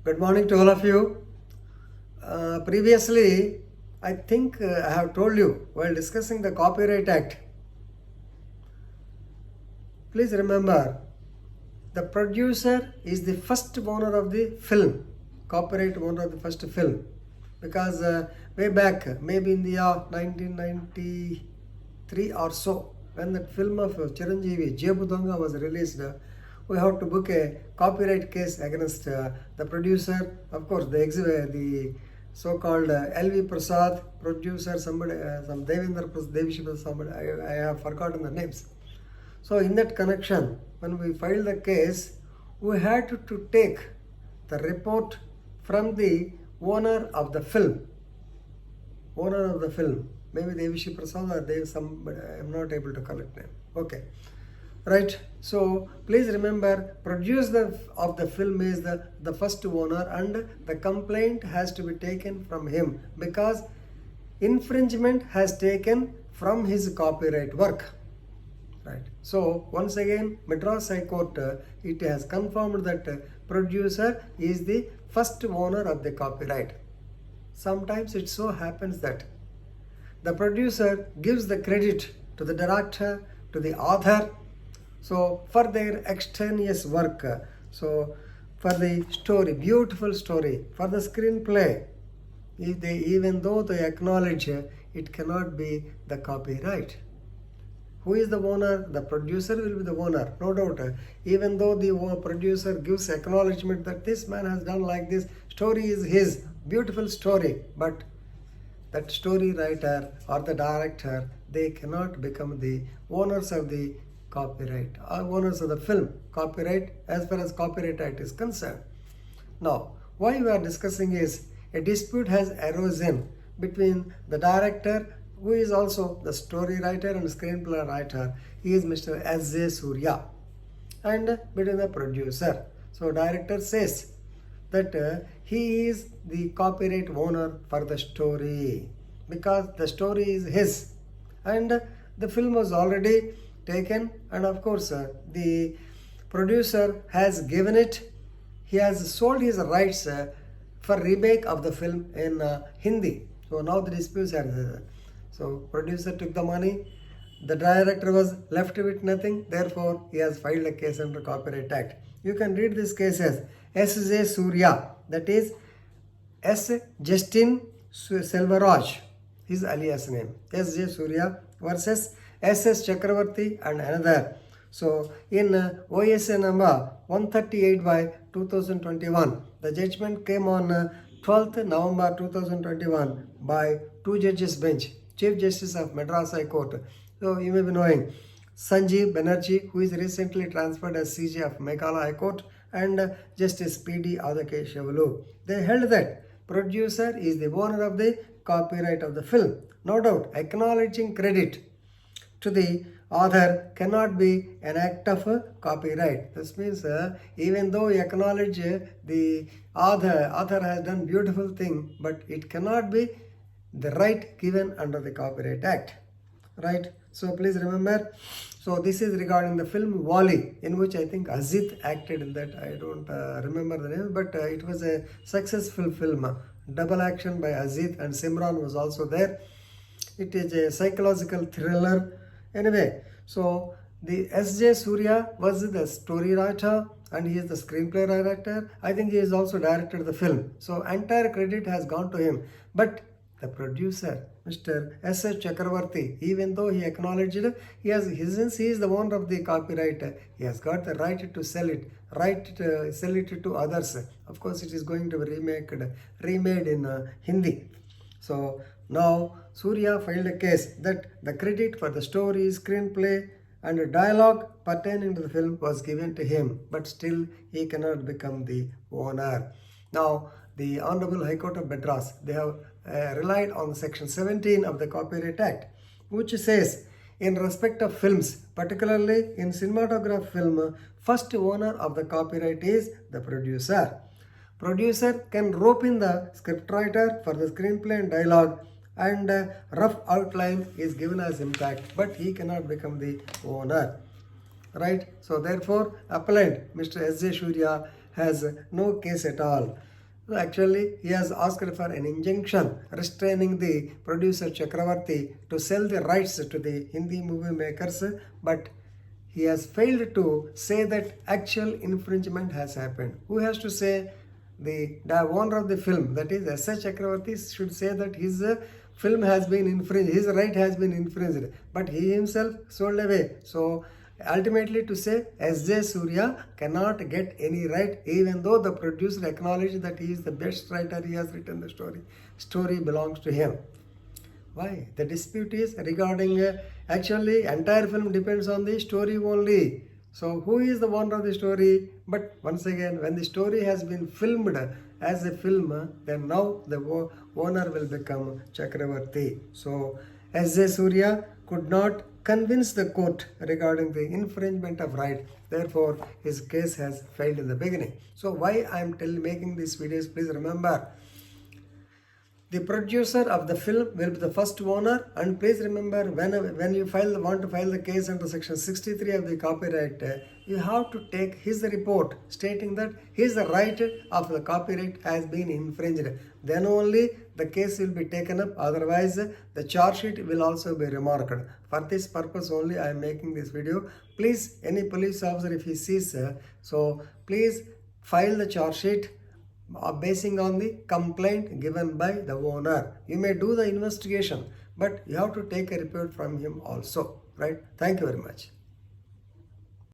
Good morning to all of you. Previously, I think I have told you while discussing the Copyright Act. Please remember, the producer is the first owner of the film, copyright owner of the first film, because way back, maybe in the year 1993 or so, when that film of Chiranjeevi, Jebudanga was released, we have to book a copyright case against the producer, of course, the so-called L.V. Prasad, producer, somebody, some Devendra Prasad, Devishi Prasad, somebody, I have forgotten the names. So in that connection, when we filed the case, we had to take the report from the owner of the film. Maybe Devishi Prasad or but I am not able to collect name. Okay. Right. So please remember, producer of the film is the first owner, and the complaint has to be taken from him because infringement has taken from his copyright work. Right. So once again, Madras High Court it has confirmed that producer is the first owner of the copyright. Sometimes it so happens that the producer gives the credit to the director, to the author, so for their extraneous work, so for the story, beautiful story, for the screenplay, even though they acknowledge it cannot be the copyright. Who is the owner? The producer will be the owner, no doubt. Even though the producer gives acknowledgement that this man has done like this, story is his, beautiful story, but that story writer or the director, they cannot become the owners of the copyright or owners of the film copyright as far as Copyright Act is concerned. Now, why we are discussing is a dispute has arisen between the director, who is also the story writer and screenplay writer. He is Mr. S.J. Surya, and between the producer. So director says that he is the copyright owner for the story because the story is his, and the film was already taken, and of course the producer has given it. He has sold his rights for remake of the film in Hindi. So now the disputes are there. So producer took the money, the director was left with nothing, therefore he has filed a case under Copyright Act. You can read this case as S.J. Surya, that is S. Justin Selvaraj, his alias name, S.J. Surya versus S.S. Chakravarti and another. So in OSA number 138 by 2021, the judgment came on 12th November 2021 by two judges bench, Chief Justice of Madras High Court. So you may be knowing Sanjeev Banerjee, who is recently transferred as CJ of Meghalaya High Court, and Justice P.D. Adakeshavalu. They held that producer is the owner of the copyright of the film. No doubt, acknowledging credit to the author cannot be an act of copyright. This means even though you acknowledge the author has done beautiful thing, but it cannot be the right given under the Copyright Act. Right? So please remember. So this is regarding the film Wali, in which I think Ajit acted in that. I don't remember the name, but it was a successful film. Double action by Ajit, and Simran was also there. It is a psychological thriller. Anyway, so the S.J. Surya was the story writer and he is the screenplay director. I think he has also directed the film. So entire credit has gone to him. But the producer, Mr. S.S. Chakravarti, even though he acknowledged since he is the owner of the copyright, he has got the right to sell it, sell it to others. Of course, it is going to be remade in Hindi. So now Surya filed a case that the credit for the story, screenplay and dialogue pertaining to the film was given to him, but still he cannot become the owner. Now the Honorable High Court of Madras, they have relied on Section 17 of the Copyright Act, which says in respect of films, particularly in cinematograph film, first owner of the copyright is the producer. Producer can rope in the scriptwriter for the screenplay and dialogue, and rough outline is given as impact, but he cannot become the owner. Right? So therefore, appellant Mr. S.J. Surya has no case at all. So actually, he has asked for an injunction restraining the producer Chakravarti to sell the rights to the Hindi movie makers, but he has failed to say that actual infringement has happened. Who has to say? The owner of the film, that is S.S. Chakravarti, should say that his film has been infringed, his right has been infringed, but he himself sold away. So ultimately to say S.J. Surya cannot get any right, even though the producer acknowledged that he is the best writer, he has written the story. Story belongs to him. Why? The dispute is regarding actually entire film depends on the story only. So who is the owner of the story? But once again, when the story has been filmed as a film, then now the owner will become Chakravarti. So S.J. Surya could not convince the court regarding the infringement of right. Therefore, his case has failed in the beginning. So why I am making these videos, please remember, the producer of the film will be the first owner, and please remember, when you want to file the case under section 63 of the copyright, you have to take his report stating that his right of the copyright has been infringed. Then only the case will be taken up, otherwise the charge sheet will also be remarked. For this purpose only I am making this video. Please, any police officer, if he sees, so please file the charge sheet basing on the complaint given by the owner. You may do the investigation, but you have to take a report from him also, right? Thank you very much.